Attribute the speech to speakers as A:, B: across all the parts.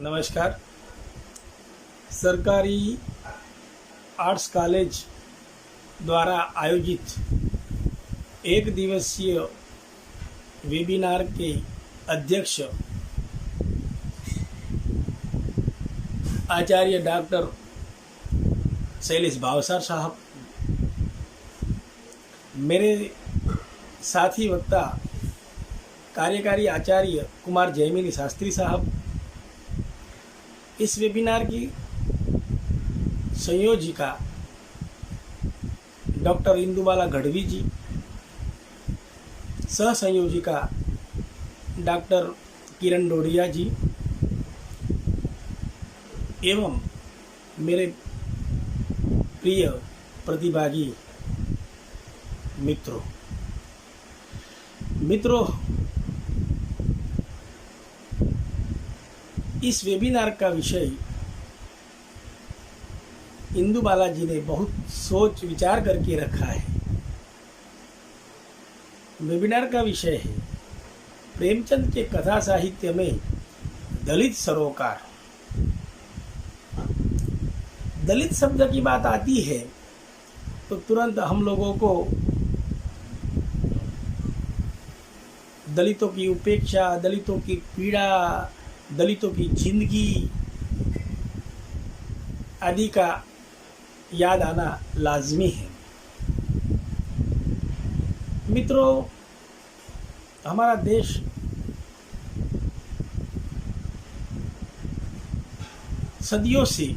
A: नमस्कार। सरकारी arts college द्वारा आयोजित एक दिवसीय वेबिनार के अध्यक्ष आचार्य डॉक्टर शैलेश भावसार साहब, मेरे साथी वक्ता कार्यकारी आचार्य कुमार जयमिनी शास्त्री साहब, इस वेबिनार की संयोजिका डॉक्टर इंदुबाला गढ़वी जी, सह संयोजिका डॉक्टर किरण डोरिया जी एवं मेरे प्रिय प्रतिभागी मित्रों, इस वेबिनार का विषय इंदुबाला जी ने बहुत सोच विचार करके रखा है। वेबिनार का विषय है प्रेमचंद के कथा साहित्य में दलित सरोकार। दलित शब्द की बात आती है तो तुरंत हम लोगों को दलितों की उपेक्षा, दलितों की पीड़ा, दलितों की जिंदगी आदि का याद आना लाजमी है। मित्रों, हमारा देश सदियों से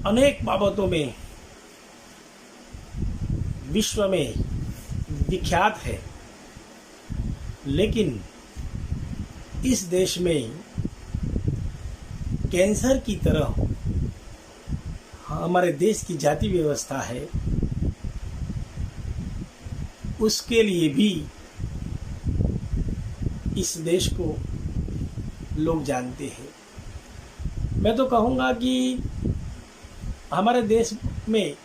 A: अनेक बाबतों में विश्व में विख्यात है, लेकिन इस देश में कैंसर की तरह हमारे देश की जाति व्यवस्था है, उसके लिए भी इस देश को लोग जानते हैं। मैं तो कहूँगा कि हमारे देश में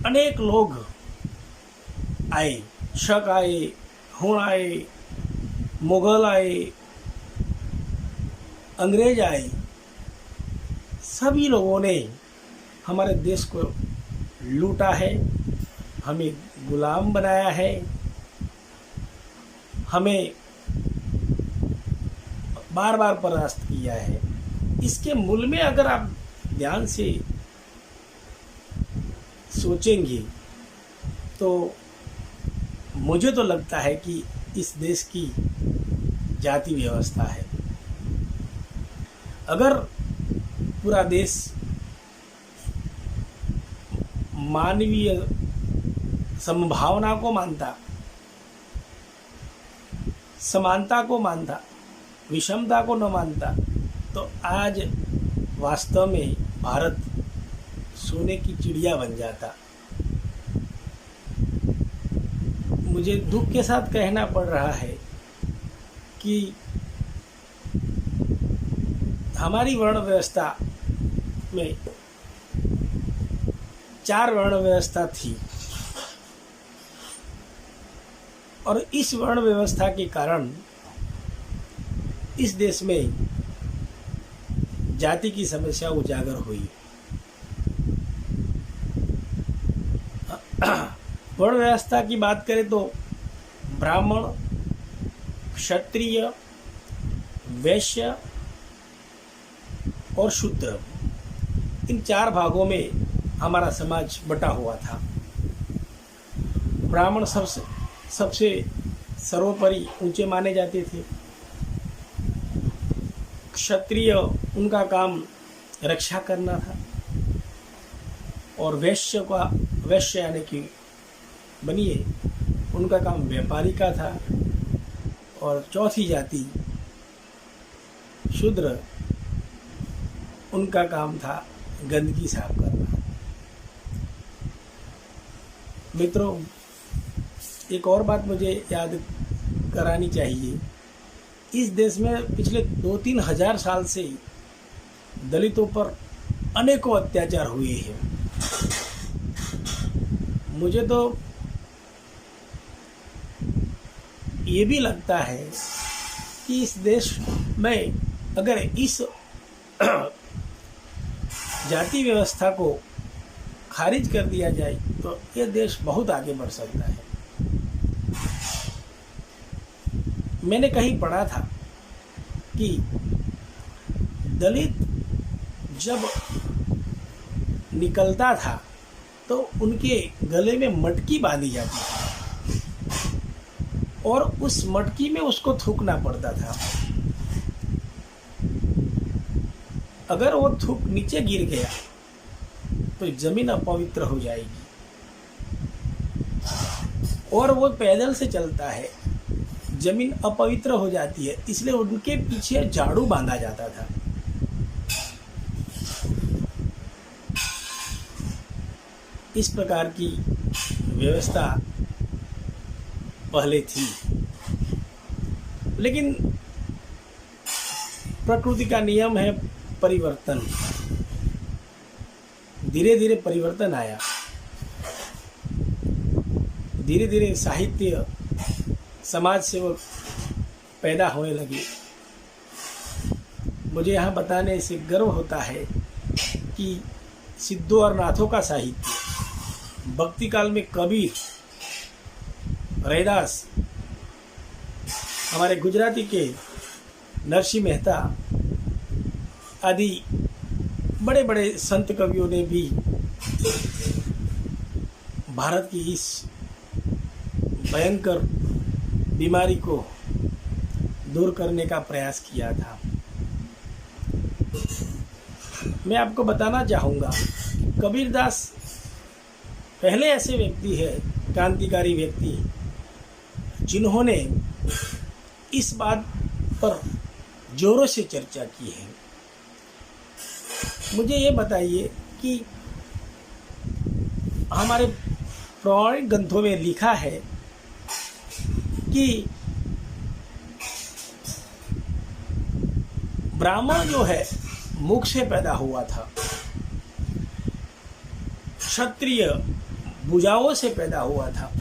A: अनेक लोग आए, शक आए, हुण आए, मुगल आए, अंग्रेज आए, सभी लोगों ने हमारे देश को लूटा है, हमें गुलाम बनाया है, हमें बार बार परास्त किया है। इसके मूल में अगर आप ध्यान से सोचेंगे तो मुझे तो लगता है कि इस देश की जाति व्यवस्था है। अगर पूरा देश मानवीय समभावना को मानता, समानता को मानता, विषमता को न मानता, तो आज वास्तव में भारत सोने की चिड़िया बन जाता। मुझे दुख के साथ कहना पड़ रहा है कि हमारी वर्ण व्यवस्था में 4 वर्ण व्यवस्था थी और इस वर्ण व्यवस्था के कारण इस देश में जाति की समस्या उजागर हुई। वर्ण व्यवस्था की बात करें तो ब्राह्मण, क्षत्रिय, वैश्य और शूद्र, इन 4 भागों में हमारा समाज बटा हुआ था। ब्राह्मण सबसे सर्वोपरि ऊंचे माने जाते थे। क्षत्रिय, उनका काम रक्षा करना था, और वैश्य यानी कि बनिए, उनका काम व्यापारी का था, और चौथी जाति शूद्र, उनका काम था गंदगी साफ करना। मित्रों, एक और बात मुझे याद करानी चाहिए। इस देश में पिछले 2-3 हजार साल से दलितों पर अनेकों अत्याचार हुए हैं। मुझे तो ये भी लगता है कि इस देश में अगर इस जाति व्यवस्था को खारिज कर दिया जाए तो ये देश बहुत आगे बढ़ सकता है। मैंने कहीं पढ़ा था कि दलित जब निकलता था तो उनके गले में मटकी बांधी जाती थी और उस मटकी में उसको थूकना पड़ता था। अगर वो थूक नीचे गिर गया तो जमीन अपवित्र हो जाएगी और वो पैदल से चलता है, जमीन अपवित्र हो जाती है, इसलिए उनके पीछे झाड़ू बांधा जाता था। इस प्रकार की व्यवस्था पहले थी, लेकिन प्रकृति का नियम है परिवर्तन। धीरे धीरे परिवर्तन आया, धीरे धीरे साहित्य, समाज सेवक पैदा होने लगे। मुझे यहाँ बताने से गर्व होता है कि सिद्धों और नाथों का साहित्य, भक्ति काल में कबीर, रैदास, हमारे गुजराती के नरसिंह मेहता आदि बड़े बड़े संत कवियों ने भी भारत की इस भयंकर बीमारी को दूर करने का प्रयास किया था। मैं आपको बताना चाहूँगा, कबीरदास पहले ऐसे व्यक्ति है, क्रांतिकारी व्यक्ति, जिन्होंने इस बात पर जोरों से चर्चा की है। मुझे ये बताइए कि हमारे पौराणिक ग्रंथों में लिखा है कि ब्राह्मण जो है मुख से पैदा हुआ था, क्षत्रिय भुजाओं से पैदा हुआ था,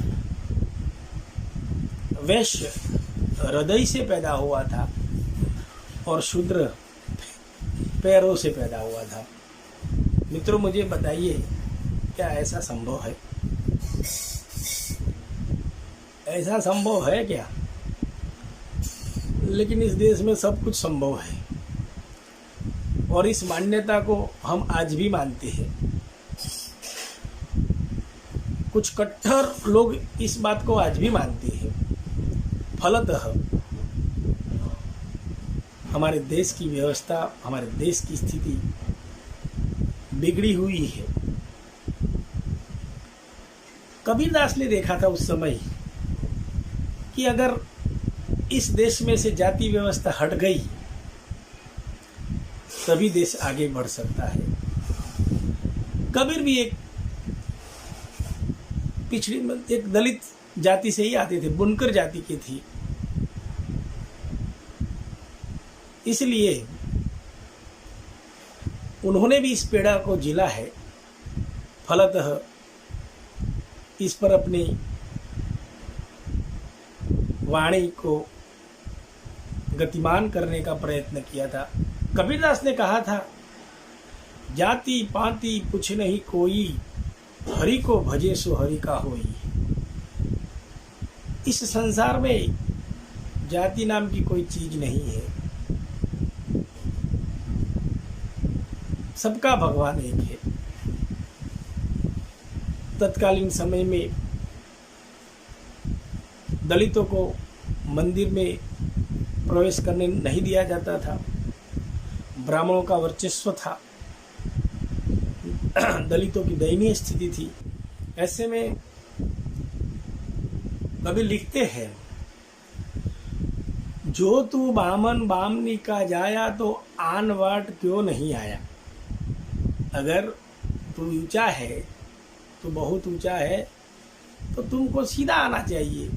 A: वैश्य हृदय से पैदा हुआ था और शूद्र पैरों से पैदा हुआ था। मित्रों, मुझे बताइए, क्या ऐसा संभव है? ऐसा संभव है क्या? लेकिन इस देश में सब कुछ संभव है और इस मान्यता को हम आज भी मानते हैं। कुछ कट्टर लोग इस बात को आज भी मानते हैं। फलतः हमारे देश की व्यवस्था, हमारे देश की स्थिति बिगड़ी हुई है। कबीरदास ने देखा था उस समय कि अगर इस देश में से जाति व्यवस्था हट गई तभी देश आगे बढ़ सकता है। कबीर भी एक पिछड़ी, एक दलित जाति से ही आते थे, बुनकर जाति के थी। इसलिए उन्होंने भी इस पीड़ा को झेला है। फलतः इस पर अपनी वाणी को गतिमान करने का प्रयत्न किया था। कबीरदास ने कहा था, जाति पाति कुछ नहीं कोई, हरि को भजे सो हरि का होई। इस संसार में जाति नाम की कोई चीज नहीं है, सबका भगवान एक है। तत्कालीन समय में दलितों को मंदिर में प्रवेश करने नहीं दिया जाता था, ब्राह्मणों का वर्चस्व था, दलितों की दयनीय स्थिति थी। ऐसे में कभी लिखते हैं, जो तू बामन बामनी का जाया तो आन वाट क्यों नहीं आया। अगर तू ऊंचा है, तो बहुत ऊंचा है, तो तुमको सीधा आना चाहिए।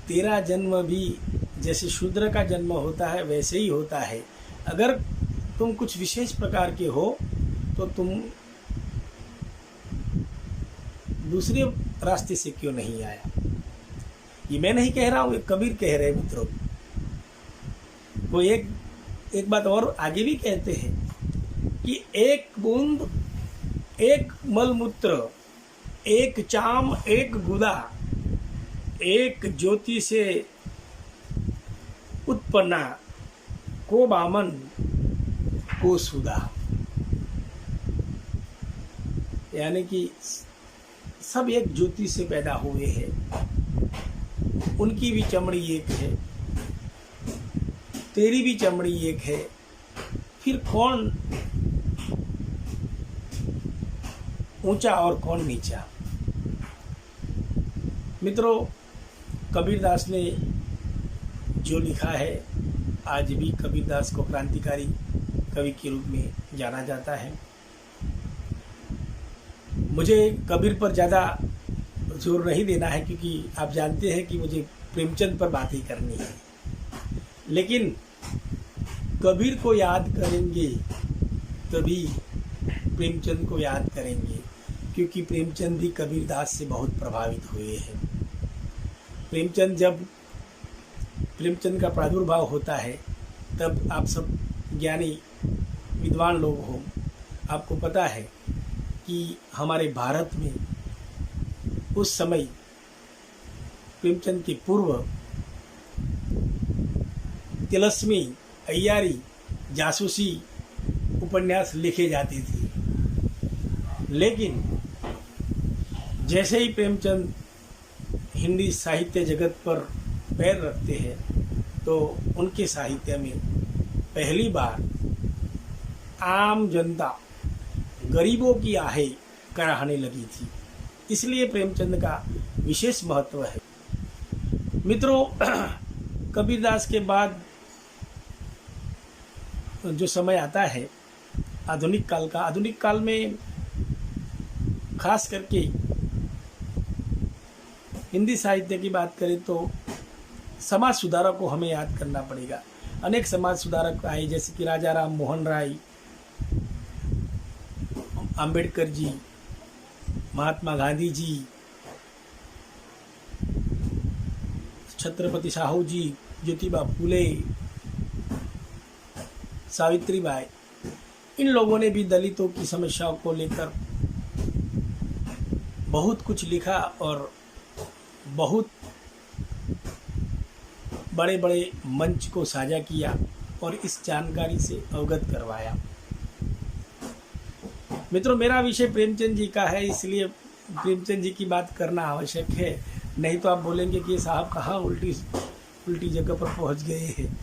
A: तेरा जन्म भी जैसे शूद्र का जन्म होता है वैसे ही होता है। अगर तुम कुछ विशेष प्रकार के हो तो तुम दूसरे रास्ते से क्यों नहीं आया। ये मैं नहीं कह रहा हूँ, ये कबीर कह रहे मित्रों। वो एक बात और आगे भी कहते हैं कि एक बूंद, एक मलमूत्र, एक चाम, एक गुदा, एक ज्योति से उत्पन्ना, को बामन को सुधा। यानी कि सब एक ज्योति से पैदा हुए हैं, उनकी भी चमड़ी एक है, तेरी भी चमड़ी एक है, फिर कौन ऊंचा और कौन नीचा। मित्रों, कबीरदास ने जो लिखा है, आज भी कबीरदास को क्रांतिकारी कवि के रूप में जाना जाता है। मुझे कबीर पर ज़्यादा जोर नहीं देना है, क्योंकि आप जानते हैं कि मुझे प्रेमचंद पर बातें करनी है। लेकिन कबीर को याद करेंगे तभी प्रेमचंद को याद करेंगे, क्योंकि प्रेमचंद भी कबीरदास से बहुत प्रभावित हुए हैं। प्रेमचंद का प्रादुर्भाव होता है तब आप सब ज्ञानी विद्वान लोग हो, आपको पता है कि हमारे भारत में उस समय प्रेमचंद के पूर्व तिलस्मी, अय्यारी, जासूसी उपन्यास लिखे जाते थे। लेकिन जैसे ही प्रेमचंद हिंदी साहित्य जगत पर पैर रखते हैं तो उनके साहित्य में पहली बार आम जनता, गरीबों की आहें कराहने लगी थी। इसलिए प्रेमचंद का विशेष महत्व है। मित्रों, कबीरदास के बाद जो समय आता है आधुनिक काल का, आधुनिक काल में खास करके हिंदी साहित्य की बात करें तो समाज सुधारक को हमें याद करना पड़ेगा। अनेक समाज सुधारक आए, जैसे कि राजा राम मोहन राय, अंबेडकर जी, महात्मा गांधी जी, छत्रपति साहू जी, ज्योतिबा फूले, सावित्रीबाई। इन लोगों ने भी दलितों की समस्याओं को लेकर बहुत कुछ लिखा और बहुत बड़े बड़े मंच को साझा किया और इस जानकारी से अवगत करवाया। मित्रों, मेरा विषय प्रेमचंद जी का है, इसलिए प्रेमचंद जी की बात करना आवश्यक है। नहीं तो आप बोलेंगे कि ये साहब कहाँ उल्टी जगह पर पहुंच गए हैं।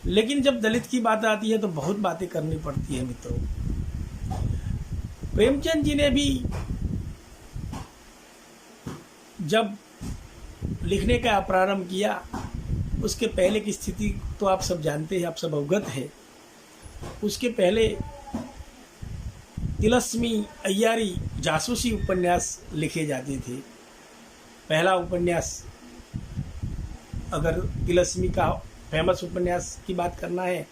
A: लेकिन जब दलित की बात आती है तो बहुत बातें करनी पड़ती है। मित्रों, प्रेमचंद जी ने भी जब लिखने का प्रारंभ किया, उसके पहले की स्थिति तो आप सब जानते हैं, आप सब अवगत है। उसके पहले तिलस्मी, अय्यारी, जासूसी उपन्यास लिखे जाते थे। पहला उपन्यास, अगर तिलस्मी का फेमस उपन्यास की बात करना है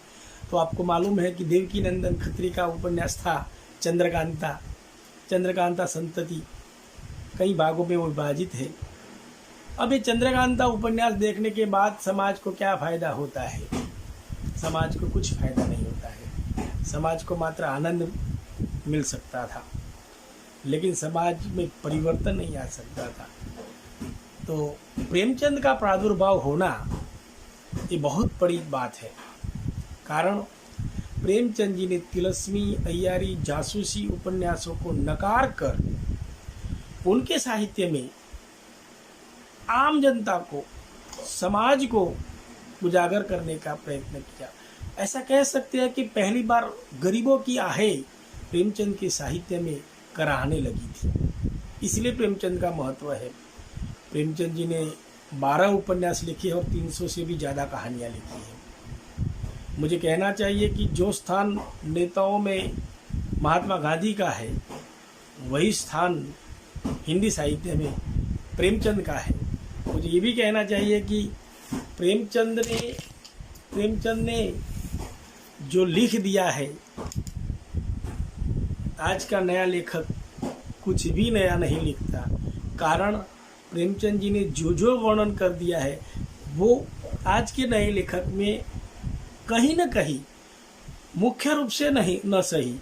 A: तो आपको मालूम है कि देवकी नंदन खत्री का उपन्यास था चंद्रकांता। चंद्रकांता संतति कई भागों में वो विभाजित है। अब ये चंद्रकांता उपन्यास देखने के बाद समाज को क्या फायदा होता है? समाज को कुछ फायदा नहीं होता है। समाज को मात्र आनंद मिल सकता था, लेकिन समाज में परिवर्तन नहीं आ सकता था। तो प्रेमचंद का प्रादुर्भाव होना ये बहुत बड़ी बात है। कारण प्रेमचंद जी ने तिलस्मी, अय्यारी, जासूसी उपन्यासों को नकार कर उनके साहित्य में आम जनता को, समाज को उजागर करने का प्रयत्न किया। ऐसा कह सकते हैं कि पहली बार गरीबों की आहें प्रेमचंद के साहित्य में कराहने लगी थी। इसलिए प्रेमचंद का महत्व है। प्रेमचंद जी ने 12 उपन्यास लिखे और 300 से भी ज़्यादा कहानियाँ लिखी हैं। मुझे कहना चाहिए कि जो स्थान नेताओं में महात्मा गांधी का है, वही स्थान हिंदी साहित्य में प्रेमचंद का है। मुझे ये भी कहना चाहिए कि प्रेमचंद ने जो लिख दिया है, आज का नया लेखक कुछ भी नया नहीं लिखता। कारण प्रेमचंद जी ने जो वर्णन कर दिया है वो आज के नए लेखक में कहीं न कहीं मुख्य रूप से नहीं न सही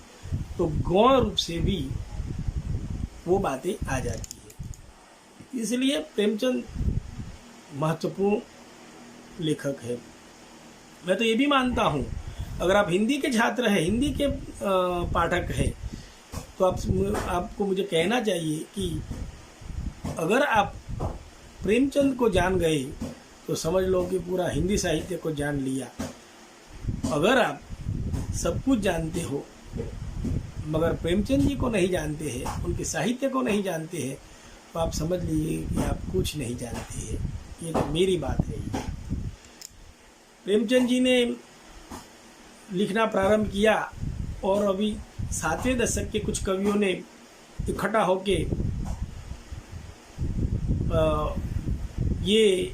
A: तो गौण रूप से भी वो बातें आ जाती है। इसलिए प्रेमचंद महत्वपूर्ण लेखक है। मैं तो ये भी मानता हूँ, अगर आप हिंदी के छात्र हैं, हिंदी के पाठक हैं, तो आपको मुझे कहना चाहिए कि अगर आप प्रेमचंद को जान गए तो समझ लो कि पूरा हिंदी साहित्य को जान लिया। अगर आप सब कुछ जानते हो मगर प्रेमचंद जी को नहीं जानते हैं, उनके साहित्य को नहीं जानते हैं, तो आप समझ लीजिए कि आप कुछ नहीं जानते हैं। ये तो मेरी बात है। प्रेमचंद जी ने लिखना प्रारंभ किया और अभी 7वें दशक के कुछ कवियों ने इकट्ठा होके ये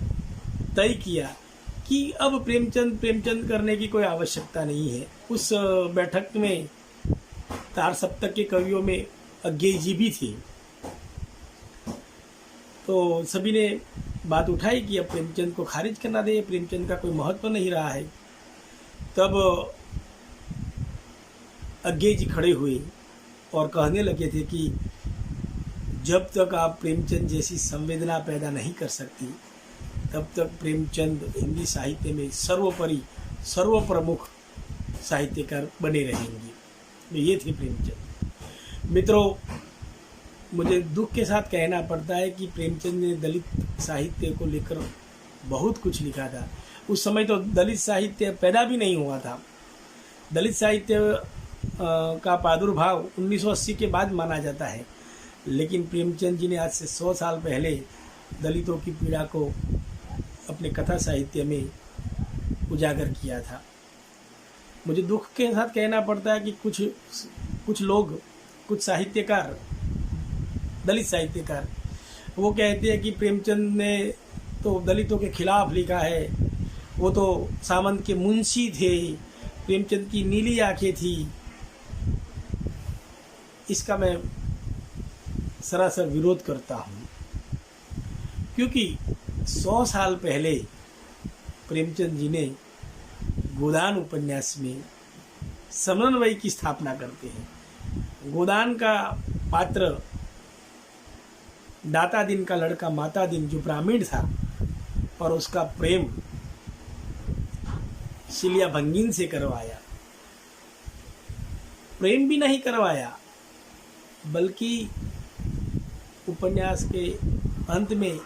A: तय किया कि अब प्रेमचंद करने की कोई आवश्यकता नहीं है। उस बैठक में तार सप्तक के कवियों में अज्ञेय जी भी थे। तो सभी ने बात उठाई कि अब प्रेमचंद को खारिज करना दे, प्रेमचंद का कोई महत्व नहीं रहा है। तब अज्ञेय जी खड़े हुए और कहने लगे थे कि जब तक आप प्रेमचंद जैसी संवेदना पैदा नहीं कर सकती तब तक प्रेमचंद हिंदी साहित्य में सर्वोपरि सर्वप्रमुख साहित्यकार बने रहेंगे। ये थे प्रेमचंद। मित्रों, मुझे दुख के साथ कहना पड़ता है कि प्रेमचंद ने दलित साहित्य को लेकर बहुत कुछ लिखा था। उस समय तो दलित साहित्य पैदा भी नहीं हुआ था। दलित साहित्य का प्रादुर्भाव 1980 के बाद माना जाता है, लेकिन प्रेमचंद जी ने आज से 100 साल पहले दलितों की पीड़ा को अपने कथा साहित्य में उजागर किया था। मुझे दुख के साथ कहना पड़ता है कि कुछ लोग, कुछ साहित्यकार, दलित साहित्यकार, वो कहते हैं कि प्रेमचंद ने तो दलितों के खिलाफ लिखा है, वो तो सामंत के मुंशी थे, प्रेमचंद की नीली आंखें थी। इसका मैं सरासर विरोध करता हूँ, क्योंकि 100 साल पहले प्रेमचंद जी ने गोदान उपन्यास में समन्वय की स्थापना करते हैं। गोदान का पात्र दाता दिन का लड़का माता दिन जो ब्राह्मण था और उसका प्रेम शिलिया भंगिन से करवाया। प्रेम भी नहीं करवाया बल्कि उपन्यास के अंत में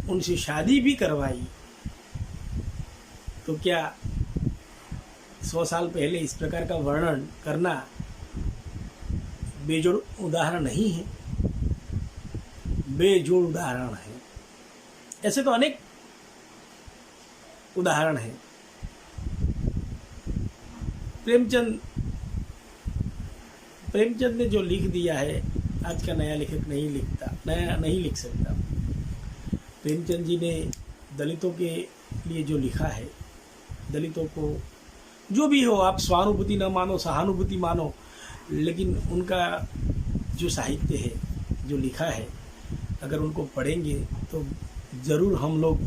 A: उनसे शादी भी करवाई। तो क्या 100 साल पहले इस प्रकार का वर्णन करना बेजोड़ उदाहरण नहीं है? बेजोड़ उदाहरण है। ऐसे तो अनेक उदाहरण हैं। प्रेमचंद ने जो लिख दिया है आज का नया लेखक नहीं लिख सकता। प्रेमचंद जी ने दलितों के लिए जो लिखा है, दलितों को जो भी हो, आप स्वानुभूति न मानो सहानुभूति मानो, लेकिन उनका जो साहित्य है, जो लिखा है, अगर उनको पढ़ेंगे तो ज़रूर हम लोग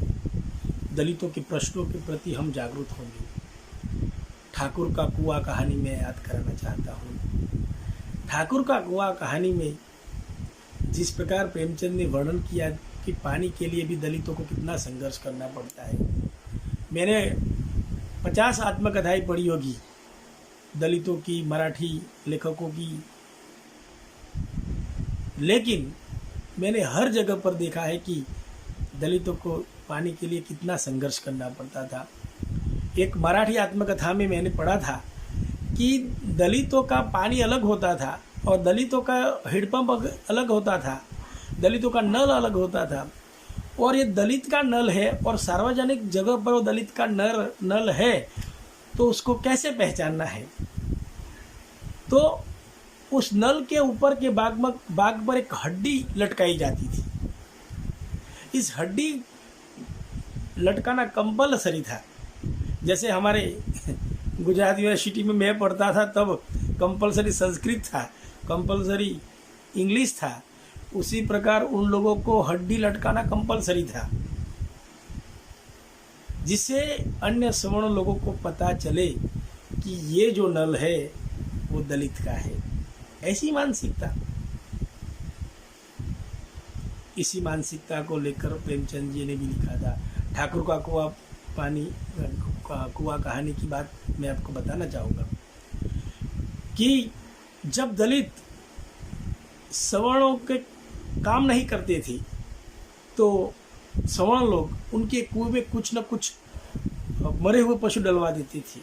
A: दलितों के प्रश्नों के प्रति हम जागरूक होंगे। ठाकुर का कुआं कहानी में याद कराना चाहता हूँ। ठाकुर का कुआं कहानी में जिस प्रकार प्रेमचंद ने वर्णन किया कि पानी के लिए भी दलितों को कितना संघर्ष करना पड़ता है। मैंने 50 आत्मकथाएं पढ़ी होगी दलितों की, मराठी लेखकों की, लेकिन मैंने हर जगह पर देखा है कि दलितों को पानी के लिए कितना संघर्ष करना पड़ता था। एक मराठी आत्मकथा में मैंने पढ़ा था कि दलितों का पानी अलग होता था और दलितों का हैंडपंप अलग होता था, दलितों का नल अलग होता था। और ये दलित का नल है और सार्वजनिक जगह पर वो दलित का नल है, तो उसको कैसे पहचानना है? तो उस नल के ऊपर के बाग पर एक हड्डी लटकाई जाती थी। इस हड्डी लटकाना कंपलसरी था। जैसे हमारे गुजरात यूनिवर्सिटी में मैं पढ़ता था तब कंपलसरी संस्कृत था, कंपलसरी इंग्लिश था, उसी प्रकार उन लोगों को हड्डी लटकाना कंपलसरी था। जिससे अन्य सवर्ण लोगों को पता चले कि ये जो नल है वो दलित का है। ऐसी मानसिकता, इसी मानसिकता को लेकर प्रेमचंद जी ने भी लिखा था। ठाकुर का कुआं पानी कुआं कहानी की बात मैं आपको बताना चाहूँगा कि जब दलित सवर्णों के काम नहीं करते थे तो सवर्ण लोग उनके कुएं में कुछ न कुछ मरे हुए पशु डलवा देते थे,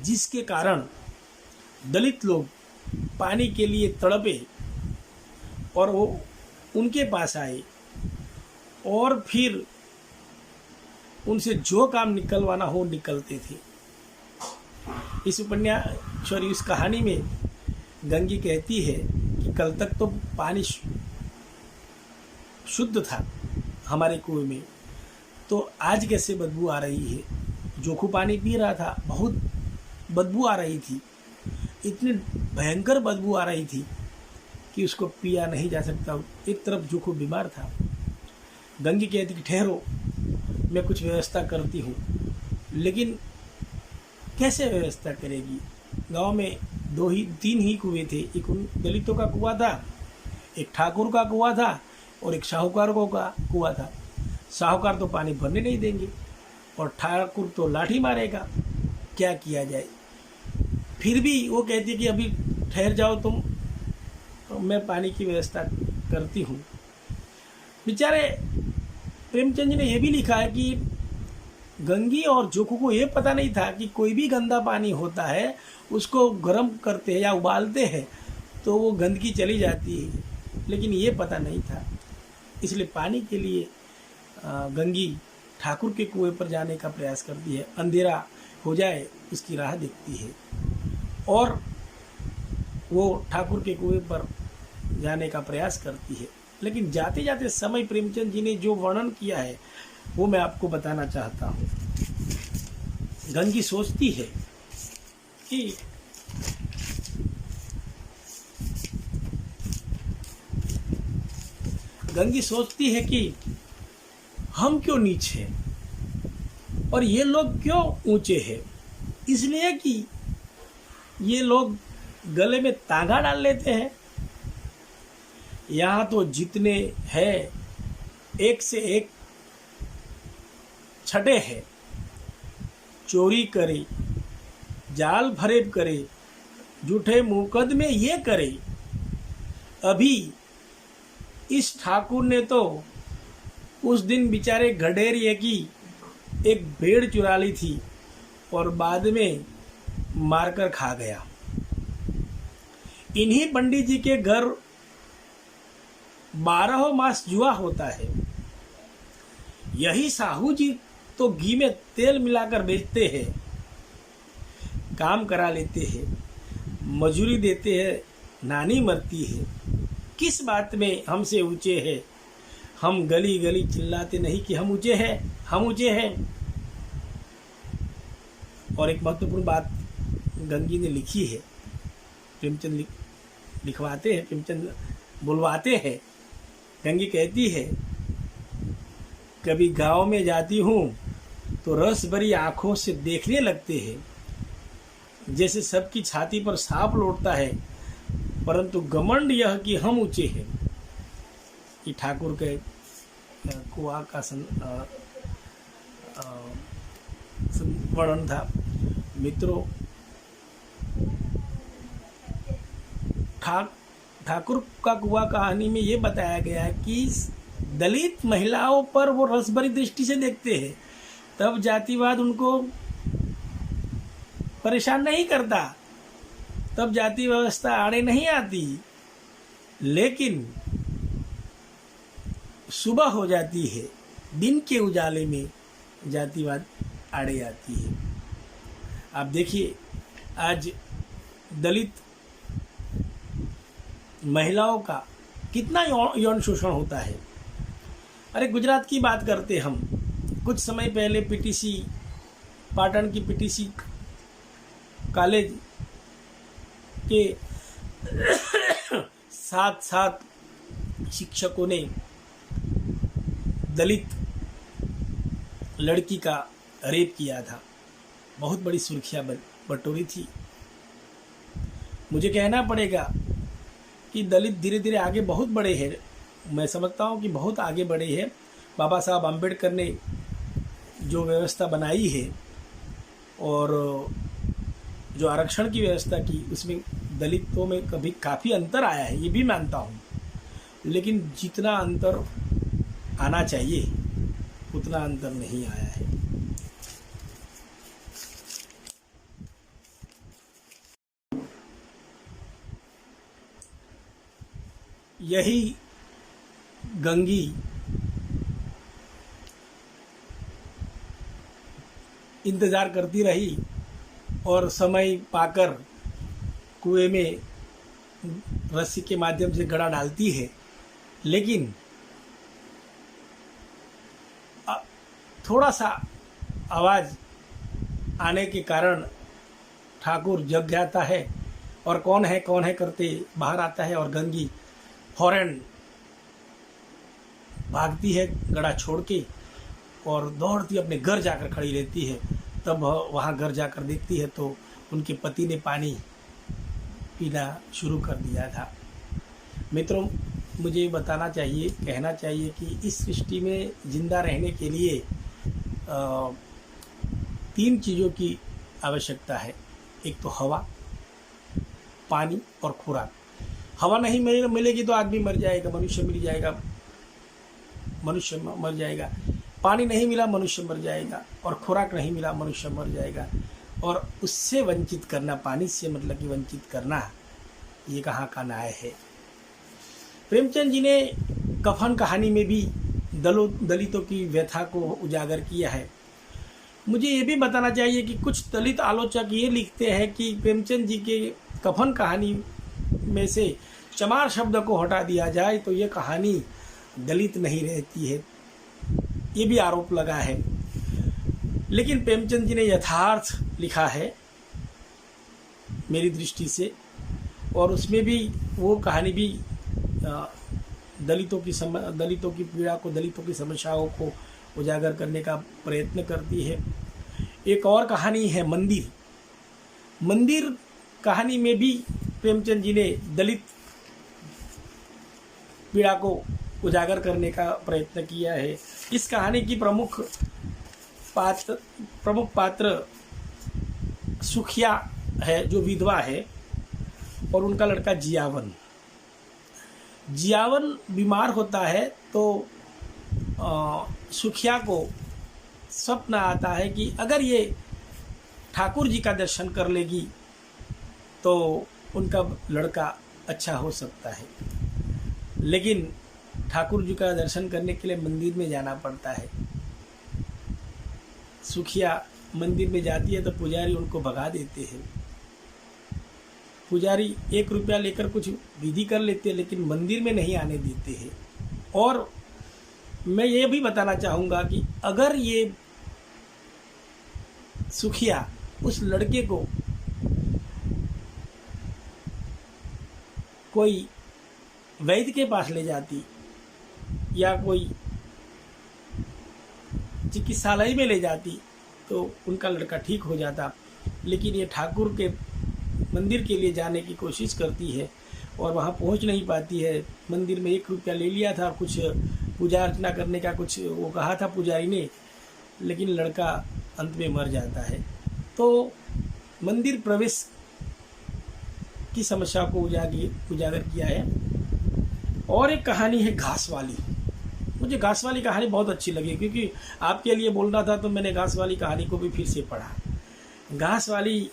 A: जिसके कारण दलित लोग पानी के लिए तड़पे और वो उनके पास आए और फिर उनसे जो काम निकलवाना हो निकलते थे। इस उपन्यास सॉरी इस कहानी में गंगी कहती है कि कल तक तो पानी शुद्ध था हमारे कुएं में, तो आज कैसे बदबू आ रही है। जोखू पानी पी रहा था, बहुत बदबू आ रही थी, इतनी भयंकर बदबू आ रही थी कि उसको पिया नहीं जा सकता। एक तरफ जोखू बीमार था। गंगी कहती कि ठहरो, मैं कुछ व्यवस्था करती हूँ। लेकिन कैसे व्यवस्था करेगी? गांव में तीन ही कुएं थे। एक उन दलितों का कुआं था, एक ठाकुर का कुआं था और एक साहूकारों का कुआं था। साहूकार तो पानी भरने नहीं देंगे और ठाकुर तो लाठी मारेगा। क्या किया जाए? फिर भी वो कहती है कि अभी ठहर जाओ तुम, तो मैं पानी की व्यवस्था करती हूँ। बेचारे प्रेमचंद जी ने यह भी लिखा है कि गंगी और जोखू को ये पता नहीं था कि कोई भी गंदा पानी होता है उसको गर्म करते हैं या उबालते हैं तो वो गंदगी चली जाती है, लेकिन ये पता नहीं था। इसलिए पानी के लिए गंगी ठाकुर के कुएं पर जाने का प्रयास करती है। अंधेरा हो जाए उसकी राह देखती है और वो ठाकुर के कुएं पर जाने का प्रयास करती है। लेकिन जाते जाते समय प्रेमचंद जी ने जो वर्णन किया है वो मैं आपको बताना चाहता हूँ। गंगी सोचती है कि हम क्यों नीचे हैं और ये लोग क्यों ऊंचे हैं। इसलिए कि ये लोग गले में तागा डाल लेते हैं। यहाँ तो जितने हैं एक से एक छठे हैं, चोरी करे, जाल फरेब करे, झूठे मुकदमे ये करे। अभी इस ठाकुर ने तो उस दिन बेचारे गडेरिए की एक भेड़ चुरा ली थी और बाद में मारकर खा गया। इन्हीं पंडित जी के घर 12 मास जुआ होता है। यही साहू जी तो घी में तेल मिलाकर बेचते हैं, काम करा लेते हैं, मजूरी देते हैं, नानी मरती है। किस बात में हमसे ऊंचे हैं? हम गली गली चिल्लाते नहीं कि हम ऊंचे हैं, हम ऊंचे हैं। और एक महत्वपूर्ण बात गंगी ने लिखी है, प्रेमचंद लिखवाते हैं, प्रेमचंद बुलवाते हैं। गंगी कहती है, कभी गांव में जाती हूँ तो रस भरी आंखों से देखने लगते हैं जैसे सबकी छाती पर सांप लौटता है, परंतु घमंड यह कि हम ऊंचे हैं। कि ठाकुर के कुआं का वर्णन था। मित्रों, ठाकुर का कुआं कहानी में ये बताया गया है कि दलित महिलाओं पर वो रसभरी दृष्टि से देखते हैं, तब जातिवाद उनको परेशान नहीं करता, तब जाति व्यवस्था आड़े नहीं आती। लेकिन सुबह हो जाती है, दिन के उजाले में जातिवाद आड़े आती है। आप देखिए आज दलित महिलाओं का कितना यौन शोषण होता है। अरे गुजरात की बात करते हम, कुछ समय पहले पीटीसी, पाटन की पीटीसी कॉलेज के 7 शिक्षकों ने दलित लड़की का रेप किया था, बहुत बड़ी सुर्खियाँ बटोरी थी। मुझे कहना पड़ेगा कि दलित धीरे धीरे आगे बहुत बढ़े हैं। मैं समझता हूँ कि बहुत आगे बढ़े हैं। बाबा साहब आम्बेडकर ने जो व्यवस्था बनाई है और जो आरक्षण की व्यवस्था की, उसमें दलितों में कभी काफ़ी अंतर आया है, ये भी मानता हूँ, लेकिन जितना अंतर आना चाहिए उतना अंतर नहीं आया है। यही गंगी इंतज़ार करती रही और समय पाकर कुएं में रस्सी के माध्यम से घड़ा डालती है, लेकिन थोड़ा सा आवाज़ आने के कारण ठाकुर जग जाता है और कौन है करते बाहर आता है और गंगी फौरन भागती है घड़ा छोड़ के और दौड़ती अपने घर जाकर खड़ी रहती है। तब वहाँ घर जाकर देखती है तो उनके पति ने पानी पीना शुरू कर दिया था। मित्रों, मुझे बताना चाहिए, कहना चाहिए कि इस सृष्टि में जिंदा रहने के लिए 3 चीज़ों की आवश्यकता है। एक तो हवा, पानी और खुराक। हवा नहीं मिलेगी तो आदमी मर जाएगा, मनुष्य मर जाएगा। पानी नहीं मिला मनुष्य मर जाएगा, और खुराक नहीं मिला मनुष्य मर जाएगा। और उससे वंचित करना, पानी से मतलब कि वंचित करना, ये कहाँ का न्याय है। प्रेमचंद जी ने कफन कहानी में भी दलितों की व्यथा को उजागर किया है। मुझे ये भी बताना चाहिए कि कुछ दलित आलोचक ये लिखते हैं कि प्रेमचंद जी के कफन कहानी में से चमार शब्द को हटा दिया जाए तो ये कहानी दलित नहीं रहती है, ये भी आरोप लगा है। लेकिन प्रेमचंद जी ने यथार्थ लिखा है मेरी दृष्टि से, और उसमें भी वो कहानी भी दलितों की पीड़ा को, दलितों की समस्याओं को उजागर करने का प्रयत्न करती है। एक और कहानी है मंदिर कहानी में भी प्रेमचंद जी ने दलित पीड़ा को उजागर करने का प्रयत्न किया है। इस कहानी की प्रमुख पात्र सुखिया है, जो विधवा है, और उनका लड़का जियावन बीमार होता है तो सुखिया को स्वप्न आता है कि अगर ये ठाकुर जी का दर्शन कर लेगी तो उनका लड़का अच्छा हो सकता है। लेकिन ठाकुर जी का दर्शन करने के लिए मंदिर में जाना पड़ता है। सुखिया मंदिर में जाती है तो पुजारी उनको भगा देते हैं। पुजारी 1 रुपया लेकर कुछ विधि कर लेते हैं, लेकिन मंदिर में नहीं आने देते हैं। और मैं ये भी बताना चाहूँगा कि अगर ये सुखिया उस लड़के को कोई वैद्य के पास ले जाती या कोई चिकित्सालय में ले जाती तो उनका लड़का ठीक हो जाता। लेकिन ये ठाकुर के मंदिर के लिए जाने की कोशिश करती है और वहाँ पहुँच नहीं पाती है। मंदिर में 1 रुपया ले लिया था, कुछ पूजा अर्चना करने का कुछ वो कहा था पुजारी ने, लेकिन लड़का अंत में मर जाता है। तो मंदिर प्रवेश की समस्या को उजागर किया है। और एक कहानी है घास वाली। मुझे घास वाली कहानी बहुत अच्छी लगी, क्योंकि आपके लिए बोलना था तो मैंने घास वाली कहानी को भी फिर से पढ़ा। घास वाली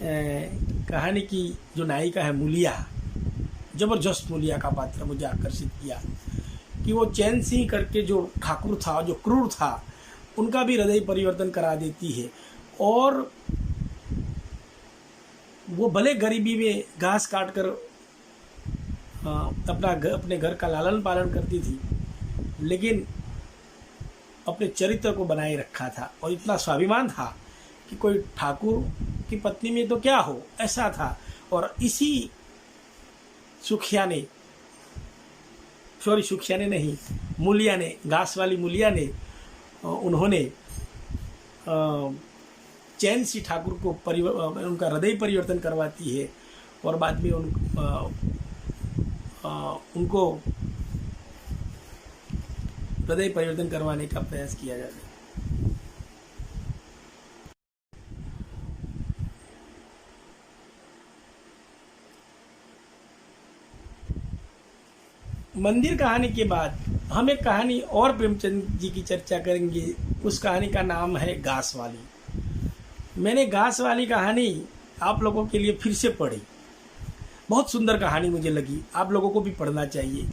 A: कहानी की जो नायिका है मूलिया, जबरदस्त मूलिया का पात्र मुझे आकर्षित किया कि वो चैन सिंह करके जो ठाकुर था, जो क्रूर था, उनका भी हृदय परिवर्तन करा देती है। और वो भले गरीबी में घास काट कर अपने घर का लालन पालन करती थी, लेकिन अपने चरित्र को बनाए रखा था और इतना स्वाभिमान था कि कोई ठाकुर की पत्नी में तो क्या हो, ऐसा था। और इसी मूलिया ने, घास वाली मूलिया ने उन्होंने चैन सी ठाकुर को उनका हृदय परिवर्तन करवाती है और बाद में उनको हृदय परिवर्तन करवाने का प्रयास किया जाता है। मंदिर कहानी के बाद हम एक कहानी और प्रेमचंद जी की चर्चा करेंगे। उस कहानी का नाम है घास वाली। मैंने घास वाली कहानी आप लोगों के लिए फिर से पढ़ी। बहुत सुंदर कहानी मुझे लगी, आप लोगों को भी पढ़ना चाहिए।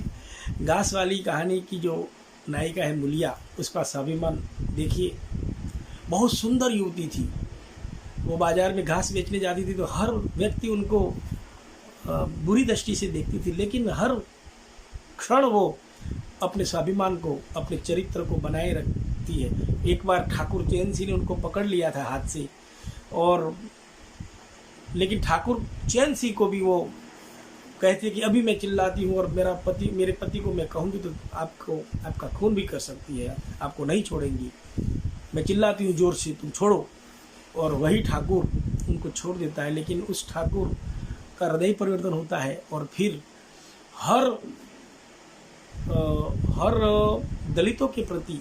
A: घास वाली कहानी की जो नायिका है मूलिया, उसका स्वाभिमान देखिए। बहुत सुंदर युवती थी। वो बाजार में घास बेचने जाती थी तो हर व्यक्ति उनको बुरी दृष्टि से देखती थी, लेकिन हर क्षण वो अपने स्वाभिमान को, अपने चरित्र को बनाए रखती है। एक बार ठाकुर चैन सिंह ने उनको पकड़ लिया था हाथ से, और लेकिन ठाकुर चैन सिंह को भी वो कहते कि अभी मैं चिल्लाती हूँ और मेरे पति को मैं कहूँगी तो आपका खून भी कर सकती है, आपको नहीं छोड़ेंगी। मैं चिल्लाती हूँ जोर से, तुम छोड़ो। और वही ठाकुर उनको छोड़ देता है। लेकिन उस ठाकुर का हृदय परिवर्तन होता है और फिर हर दलितों के प्रति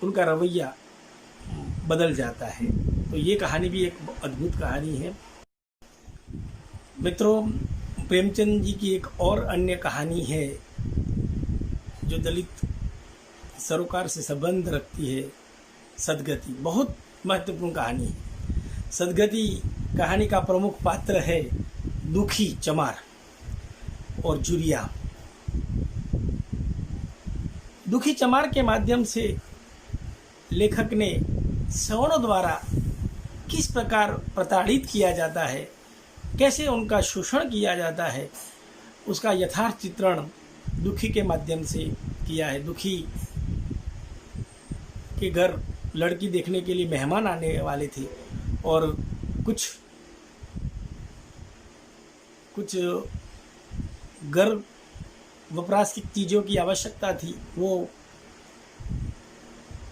A: उनका रवैया बदल जाता है। तो ये कहानी भी एक अद्भुत कहानी है। मित्रों, प्रेमचंद जी की एक और अन्य कहानी है जो दलित सरोकार से संबंध रखती है, सदगति। बहुत महत्वपूर्ण कहानी है। सदगति कहानी का प्रमुख पात्र है दुखी चमार और जुरिया। दुखी चमार के माध्यम से लेखक ने सवर्णों द्वारा किस प्रकार प्रताड़ित किया जाता है, कैसे उनका शोषण किया जाता है, उसका यथार्थ चित्रण दुखी के माध्यम से किया है। दुखी के घर लड़की देखने के लिए मेहमान आने वाले थे और कुछ घर वपराश की चीज़ों की आवश्यकता थी। वो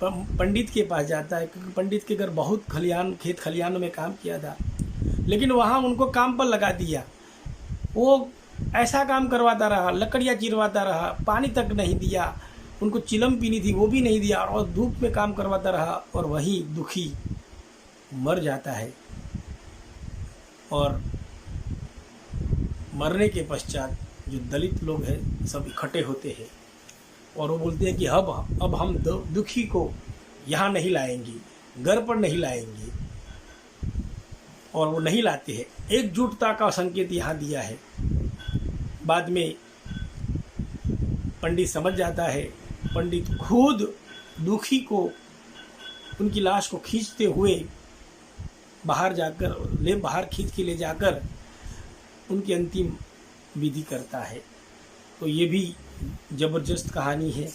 A: पंडित के पास जाता है क्योंकि पंडित के घर बहुत खेत खलिहानों में काम किया था, लेकिन वहाँ उनको काम पर लगा दिया। वो ऐसा काम करवाता रहा, लकड़ियाँ चिरवाता रहा, पानी तक नहीं दिया। उनको चिलम पीनी थी वो भी नहीं दिया और धूप में काम करवाता रहा। और वही दुखी मर जाता है और मरने के पश्चात जो दलित लोग हैं सब इकट्ठे होते हैं और वो बोलते हैं कि अब हम दुखी को यहाँ नहीं लाएंगे, घर पर नहीं लाएंगे। और वो नहीं लाते हैं। एकजुटता का संकेत यहाँ दिया है। बाद में पंडित समझ जाता है। पंडित खुद दुखी को, उनकी लाश को खींचते हुए बाहर खींच के ले जाकर उनकी अंतिम विधि करता है। तो ये भी जबरदस्त कहानी है।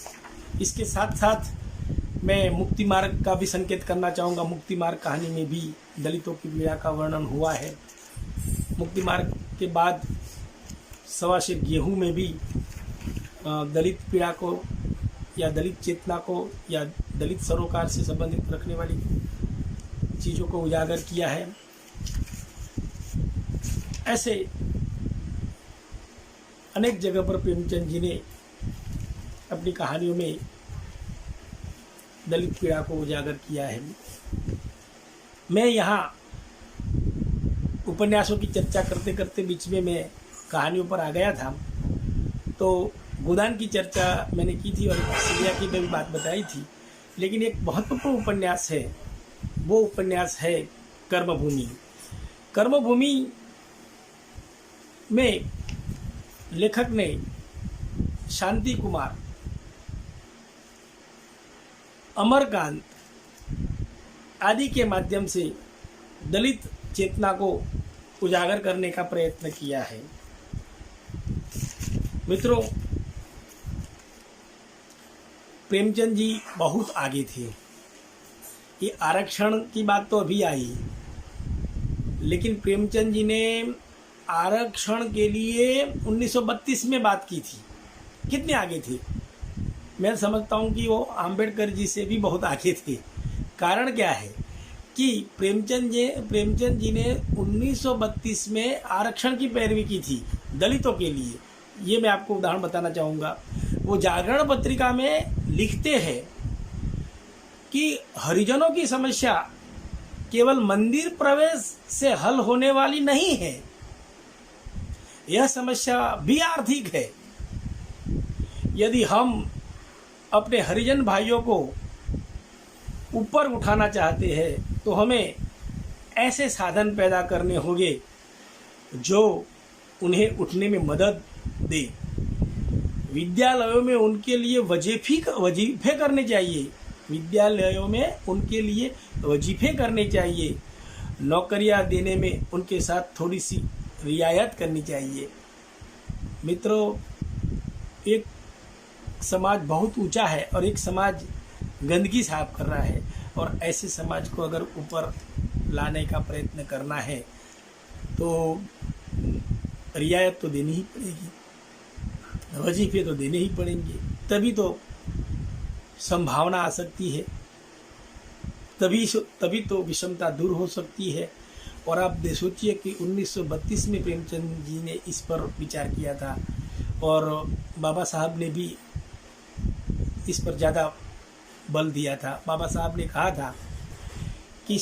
A: इसके साथ साथ मैं मुक्ति मार्ग का भी संकेत करना चाहूँगा। मुक्ति मार्ग कहानी में भी दलितों की पीड़ा का वर्णन हुआ है। मुक्ति मार्ग के बाद सवा शेर गेहूँ में भी दलित पीड़ा को या दलित चेतना को या दलित सरोकार से संबंधित रखने वाली चीज़ों को उजागर किया है। ऐसे अनेक जगह पर प्रेमचंद जी ने अपनी कहानियों में दलित पीड़ा को उजागर किया है। मैं यहाँ उपन्यासों की चर्चा करते करते बीच में मैं कहानियों पर आ गया था। तो गोदान की चर्चा मैंने की थी और सिरिया की भी बात बताई थी, लेकिन एक महत्वपूर्ण उपन्यास है। वो उपन्यास है कर्मभूमि। कर्मभूमि में लेखक ने शांति कुमार, अमरकांत आदि के माध्यम से दलित चेतना को उजागर करने का प्रयत्न किया है। मित्रों, प्रेमचंद जी बहुत आगे थे। ये आरक्षण की बात तो अभी आई, लेकिन प्रेमचंद जी ने आरक्षण के लिए 1932 में बात की थी। कितने आगे थे। मैं समझता हूँ कि वो आम्बेडकर जी से भी बहुत आगे थे। कारण क्या है कि प्रेमचंद जी ने 1932 में आरक्षण की पैरवी की थी दलितों के लिए। ये मैं आपको उदाहरण बताना चाहूँगा। वो जागरण पत्रिका में लिखते हैं कि हरिजनों की समस्या केवल मंदिर प्रवेश से हल होने वाली नहीं है, यह समस्या भी आर्थिक है। यदि हम अपने हरिजन भाइयों को ऊपर उठाना चाहते हैं तो हमें ऐसे साधन पैदा करने होंगे जो उन्हें उठने में मदद दे। विद्यालयों में उनके लिए वजीफे करने चाहिए। विद्यालयों में उनके लिए वजीफे करने चाहिए। नौकरियां देने में उनके साथ थोड़ी सी रियायत करनी चाहिए। मित्रों, एक समाज बहुत ऊंचा है और एक समाज गंदगी साफ कर रहा है, और ऐसे समाज को अगर ऊपर लाने का प्रयत्न करना है तो रियायत तो देनी ही पड़ेगी, वजीफे तो देने ही पड़ेंगे। तभी तो संभावना आ सकती है, तभी तो विषमता दूर हो सकती है। और आप सोचिए कि 1932 में प्रेमचंद जी ने इस पर विचार किया था, और बाबा साहब ने भी इस पर ज़्यादा बल दिया था। बाबा साहब ने कहा था कि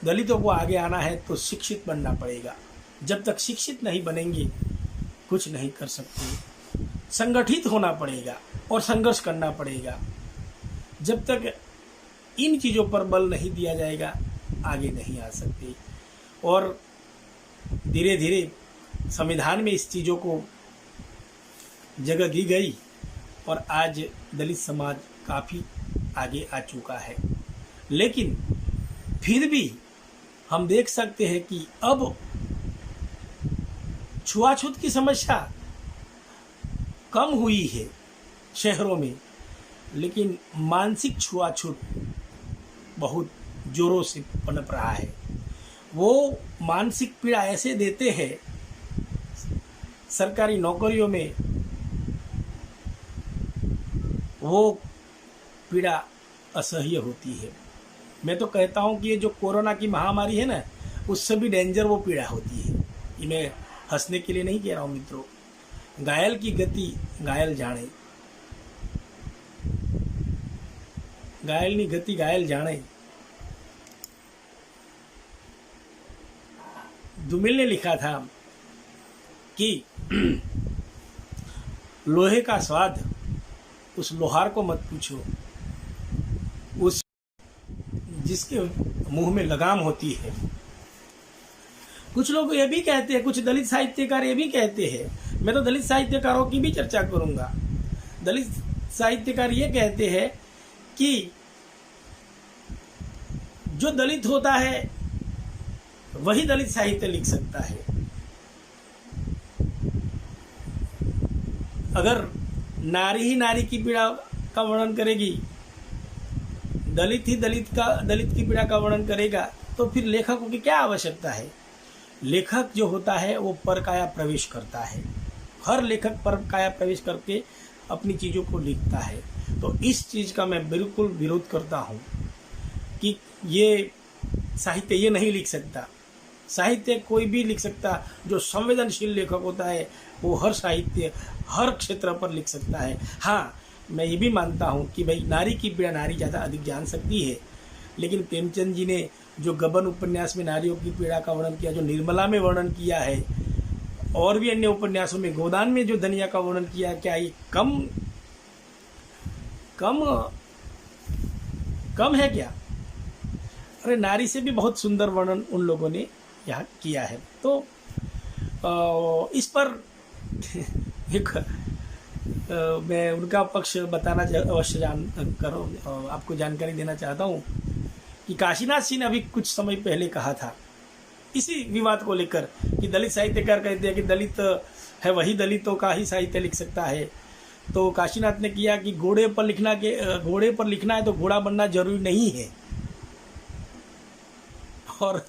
A: दलितों को आगे आना है तो शिक्षित बनना पड़ेगा। जब तक शिक्षित नहीं बनेंगे कुछ नहीं कर सकते। संगठित होना पड़ेगा और संघर्ष करना पड़ेगा। जब तक इन चीज़ों पर बल नहीं दिया जाएगा आगे नहीं आ सकते। और धीरे धीरे संविधान में इस चीज़ों को जगह दी गई और आज दलित समाज काफ़ी आगे आ चुका है। लेकिन फिर भी हम देख सकते हैं कि अब छुआछूत की समस्या कम हुई है शहरों में, लेकिन मानसिक छुआछूत बहुत जोरों से पनप रहा है। वो मानसिक पीड़ा ऐसे देते हैं, सरकारी नौकरियों में वो पीड़ा असह्य होती है। मैं तो कहता हूँ कि ये जो कोरोना की महामारी है ना, उससे भी डेंजर वो पीड़ा होती है। ये मैं हंसने के लिए नहीं कह रहा हूँ मित्रों। घायल की गति घायल जाने, घायलनी गति घायल जाने। दुमिल ने लिखा था कि लोहे का स्वाद उस लोहार को मत पूछो, उस जिसके मुंह में लगाम होती है। कुछ लोग ये भी कहते हैं, कुछ दलित साहित्यकार ये भी कहते हैं, मैं तो दलित साहित्यकारों की भी चर्चा करूंगा। दलित साहित्यकार ये कहते हैं कि जो दलित होता है वही दलित साहित्य लिख सकता है। अगर नारी ही नारी की पीड़ा का वर्णन करेगी, दलित ही दलित की पीड़ा का वर्णन करेगा, तो फिर लेखकों की क्या आवश्यकता है। लेखक जो होता है वो परकाया प्रवेश करता है। हर लेखक परकाया प्रवेश करके अपनी चीज़ों को लिखता है। तो इस चीज़ का मैं बिल्कुल विरोध करता हूँ कि ये साहित्य ये नहीं लिख सकता। साहित्य कोई भी लिख सकता। जो संवेदनशील लेखक होता है वो हर साहित्य हर क्षेत्र पर लिख सकता है। हाँ, मैं ये भी मानता हूँ कि भाई नारी की पीड़ा नारी ज़्यादा अधिक जान सकती है, लेकिन प्रेमचंद जी ने जो गबन उपन्यास में नारियों की पीड़ा का वर्णन किया, जो निर्मला में वर्णन किया है, और भी अन्य उपन्यासों में, गोदान में जो धनिया का वर्णन किया, क्या ये कम है क्या? अरे नारी से भी बहुत सुंदर वर्णन उन लोगों ने यहाँ किया है। तो इस पर मैं उनका पक्ष बताना अवश्य आपको जानकारी देना चाहता हूँ कि काशीनाथ सिंह ने अभी कुछ समय पहले कहा था इसी विवाद को लेकर कि दलित साहित्यकार कहते हैं कि दलित है वही दलितों का ही साहित्य लिख सकता है। तो काशीनाथ ने किया कि घोड़े पर लिखना है तो घोड़ा बनना जरूरी नहीं है, और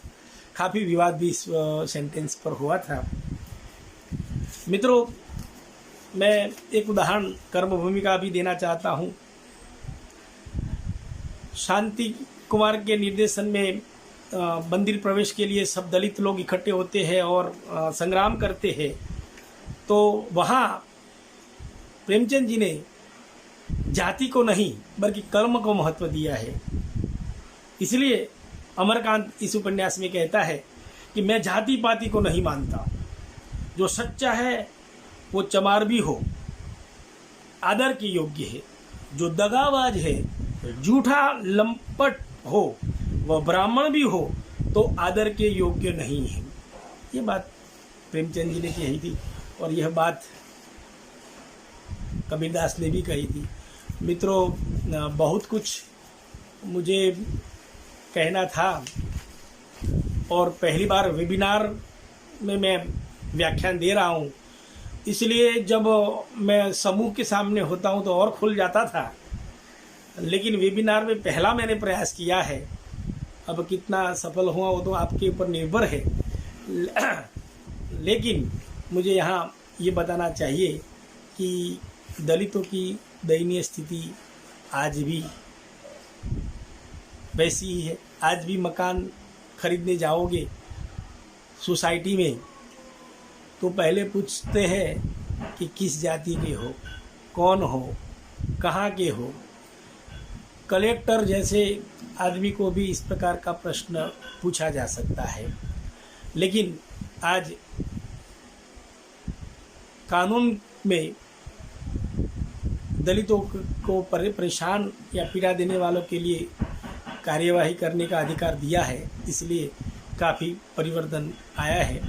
A: काफ़ी विवाद भी इस सेंटेंस पर हुआ था। मित्रों, मैं एक उदाहरण कर्मभूमि का भी देना चाहता हूँ। शांति कुमार के निर्देशन में मंदिर प्रवेश के लिए सब दलित लोग इकट्ठे होते हैं और संग्राम करते हैं, तो वहाँ प्रेमचंद जी ने जाति को नहीं बल्कि कर्म को महत्व दिया है। इसलिए अमरकांत इस उपन्यास में कहता है कि मैं जाति पाति को नहीं मानता, जो सच्चा है वो चमार भी हो आदर के योग्य है, जो दगाबाज है झूठा लंपट हो वह ब्राह्मण भी हो तो आदर के योग्य नहीं है। ये बात प्रेमचंद जी ने कही थी और यह बात कबीरदास ने भी कही थी। मित्रों, बहुत कुछ मुझे कहना था और पहली बार वेबिनार में मैं व्याख्यान दे रहा हूँ, इसलिए जब मैं समूह के सामने होता हूँ तो और खुल जाता था, लेकिन वेबिनार में पहला मैंने प्रयास किया है। अब कितना सफल हुआ वो तो आपके ऊपर निर्भर है, लेकिन मुझे यहाँ ये बताना चाहिए कि दलितों की दयनीय स्थिति आज भी वैसी ही है। आज भी मकान खरीदने जाओगे सोसाइटी में तो पहले पूछते हैं कि किस जाति के हो, कौन हो, कहाँ के हो। कलेक्टर जैसे आदमी को भी इस प्रकार का प्रश्न पूछा जा सकता है, लेकिन आज कानून में दलितों को परेशान या पीड़ा देने वालों के लिए कार्यवाही करने का अधिकार दिया है, इसलिए काफ़ी परिवर्तन आया है।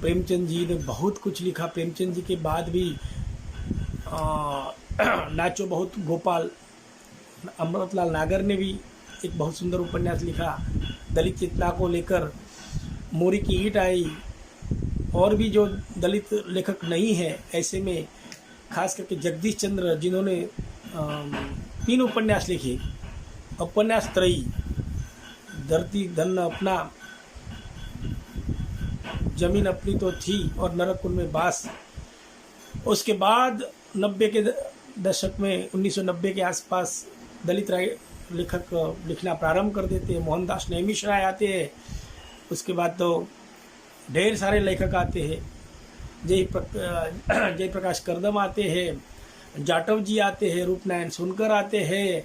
A: प्रेमचंद जी ने बहुत कुछ लिखा। प्रेमचंद जी के बाद भी नाचो बहुत गोपाल, अमृतलाल नागर ने भी एक बहुत सुंदर उपन्यास लिखा दलित चेतना को लेकर। मोरी की ईंट आई, और भी जो दलित लेखक नहीं है ऐसे में खास करके जगदीश चंद्र, जिन्होंने 3 उपन्यास लिखे। उपन्यास त्रयी, धरती धन अपना, जमीन अपनी तो थी और नरकुल में बास। उसके बाद 90 के दशक में 1990 के आसपास दलित लेखक लिखना प्रारंभ कर देते हैं। मोहनदास नैमिष राय आते हैं, उसके बाद तो ढेर सारे लेखक आते हैं। जयप्रकाश करदम आते हैं, जाटव जी आते हैं, रूपनारायण सोनकर आते हैं,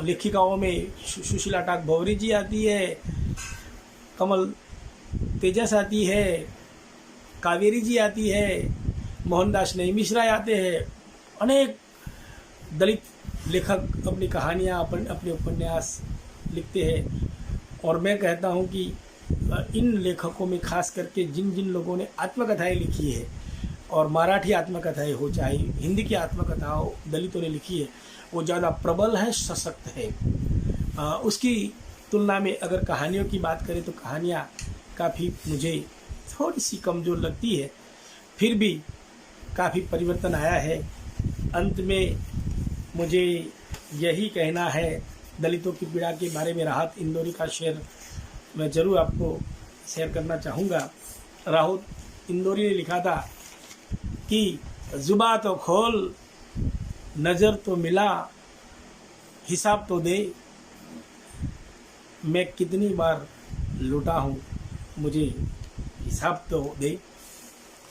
A: लेखिकाओं में सुशीला टाक भंवरी जी आती है, कमल तेजस आती है, कावेरी जी आती है, मोहनदास नैमिष राय आते हैं। अनेक दलित लेखक अपनी कहानियाँ, अपने उपन्यास लिखते हैं। और मैं कहता हूँ कि इन लेखकों में खास करके जिन जिन लोगों ने आत्मकथाएं लिखी है, और मराठी आत्मकथाएं हो चाहे हिंदी की आत्मकथाओं दलितों ने लिखी है, वो ज़्यादा प्रबल है, सशक्त है। उसकी तुलना में अगर कहानियों की बात करें तो कहानियाँ काफ़ी मुझे थोड़ी सी कमज़ोर लगती है। फिर भी काफ़ी परिवर्तन आया है। अंत में मुझे यही कहना है, दलितों की पीड़ा के बारे में राहत इंदौरी का शेर मैं ज़रूर आपको शेयर करना चाहूँगा। राहत इंदौरी ने लिखा था कि जुबा तो खोल, नज़र तो मिला, हिसाब तो दे, मैं कितनी बार लूटा हूँ, मुझे हिसाब तो दे।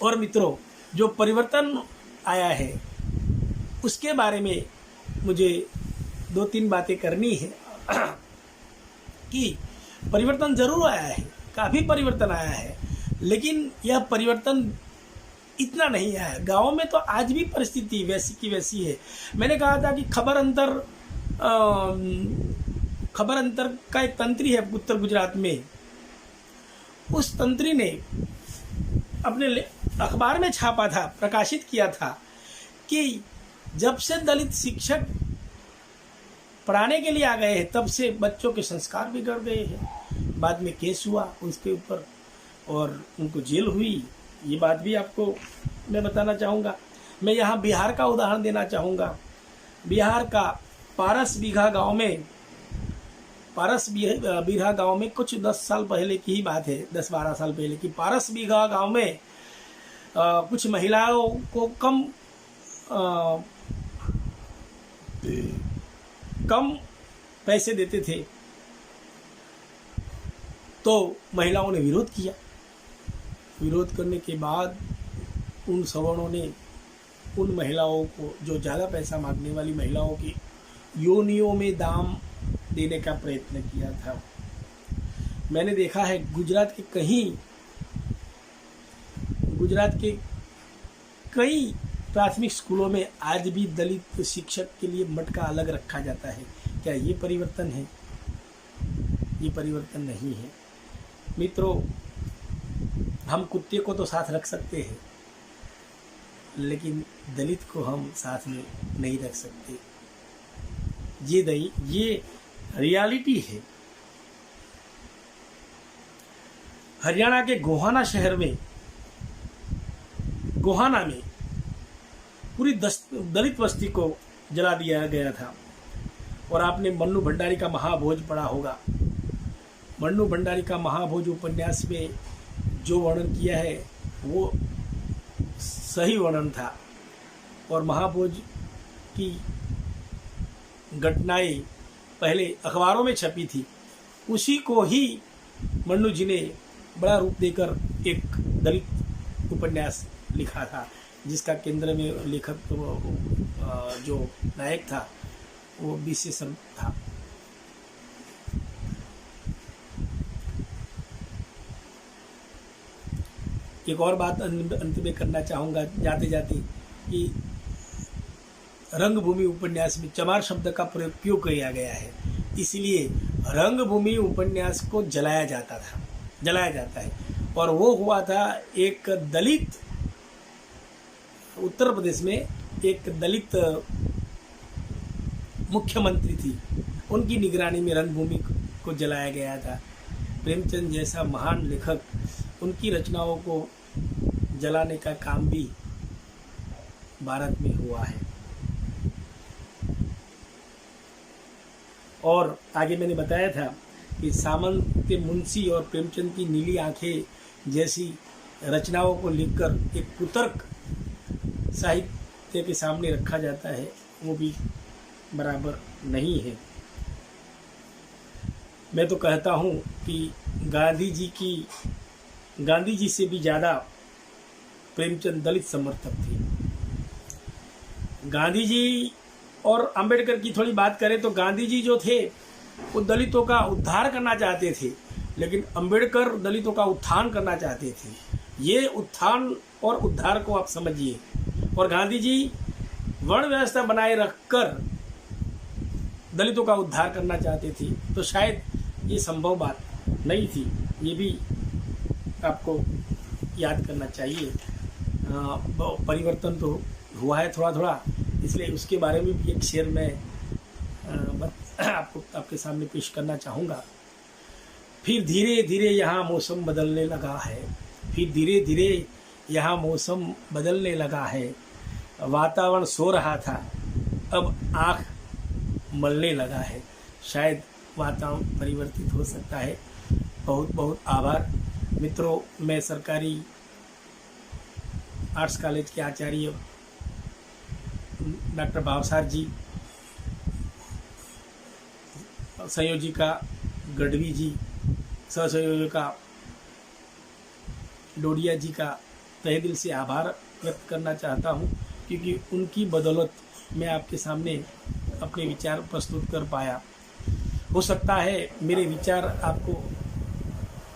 A: और मित्रों, जो परिवर्तन आया है उसके बारे में मुझे 2-3 बातें करनी है कि परिवर्तन ज़रूर आया है, काफ़ी परिवर्तन आया है, लेकिन यह परिवर्तन इतना नहीं आया है। गाँव में तो आज भी परिस्थिति वैसी की वैसी है। मैंने कहा था कि खबर अंतर का एक तंत्री है उत्तर गुजरात में। उस तंत्री ने अपने अखबार में छापा था, प्रकाशित किया था कि जब से दलित शिक्षक पढ़ाने के लिए आ गए हैं तब से बच्चों के संस्कार बिगड़ गए हैं। बाद में केस हुआ उसके ऊपर और उनको जेल हुई। ये बात भी आपको मैं बताना चाहूँगा। मैं यहाँ बिहार का उदाहरण देना चाहूँगा। बिहार का पारस बीघा गांव में कुछ 10 साल पहले की ही बात है, 10-12 साल पहले की। पारस बीघा गांव में कुछ महिलाओं को कम पैसे देते थे तो महिलाओं ने विरोध किया। विरोध करने के बाद उन सवर्णों ने उन महिलाओं को, जो ज़्यादा पैसा मांगने वाली महिलाओं की योनियों में दाम देने का प्रयत्न किया था। मैंने देखा है गुजरात के कई प्राथमिक स्कूलों में आज भी दलित शिक्षक के लिए मटका अलग रखा जाता है। क्या ये परिवर्तन है? ये परिवर्तन नहीं है मित्रों। हम कुत्ते को तो साथ रख सकते हैं, लेकिन दलित को हम साथ में नहीं रख सकते। ये रियलिटी है। हरियाणा के गोहाना में पूरी दलित बस्ती को जला दिया गया था। और आपने मन्नू भंडारी का महाभोज पढ़ा होगा। मन्नू भंडारी का महाभोज उपन्यास में जो वर्णन किया है वो सही वर्णन था। और महाभोज की घटनाएं पहले अखबारों में छपी थी, उसी को ही मन्नू जी ने बड़ा रूप देकर एक दलित उपन्यास लिखा था, जिसका केंद्र में लेखक जो नायक था वो विशेषण था। एक और बात अंत में करना चाहूँगा जाते जाते कि रंगभूमि उपन्यास में चमार शब्द का प्रयोग क्यों किया गया है। इसलिए रंगभूमि उपन्यास को जलाया जाता है। और वो हुआ था एक दलित, उत्तर प्रदेश में एक दलित मुख्यमंत्री थी, उनकी निगरानी में रंगभूमि को जलाया गया था। प्रेमचंद जैसा महान लेखक, उनकी रचनाओं को जलाने का काम भी भारत में हुआ है। और आगे मैंने बताया था कि सामंत के मुंशी और प्रेमचंद की नीली आंखें जैसी रचनाओं को लिखकर एक कुतर्क साहित्य के सामने रखा जाता है, वो भी बराबर नहीं है। मैं तो कहता हूँ कि गांधी जी से भी ज़्यादा प्रेमचंद दलित समर्थक थे। गांधी जी और अंबेडकर की थोड़ी बात करें तो गांधी जी जो थे वो दलितों का उद्धार करना चाहते थे, लेकिन अंबेडकर दलितों का उत्थान करना चाहते थे। ये उत्थान और उद्धार को आप समझिए। और गांधी जी वर्ण व्यवस्था बनाए रखकर दलितों का उद्धार करना चाहते थे, तो शायद ये संभव बात नहीं थी। ये भी आपको याद करना चाहिए। परिवर्तन तो हुआ है थोड़ा थोड़ा, इसलिए उसके बारे में भी एक शेर मैं आपके सामने पेश करना चाहूँगा। फिर धीरे धीरे यहाँ मौसम बदलने लगा है। फिर धीरे धीरे यहाँ मौसम बदलने लगा है। वातावरण सो रहा था, अब आँख मलने लगा है। शायद वातावरण परिवर्तित हो सकता है। बहुत बहुत आभार मित्रों। मैं सरकारी आर्ट्स कॉलेज के आचार्य डॉक्टर भावसार जी, संयोजिका गढ़वी जी, सहसंयोजिका डोडिया जी का तहे दिल से आभार व्यक्त करना चाहता हूं, क्योंकि उनकी बदौलत मैं आपके सामने अपने विचार प्रस्तुत कर पाया। हो सकता है मेरे विचार आपको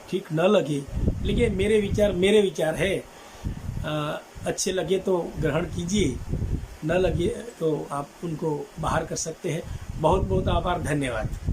A: ठीक न लगे, लेकिन मेरे विचार है। अच्छे लगे तो ग्रहण कीजिए, न लगे तो आप उनको बाहर कर सकते हैं। बहुत बहुत आभार, धन्यवाद।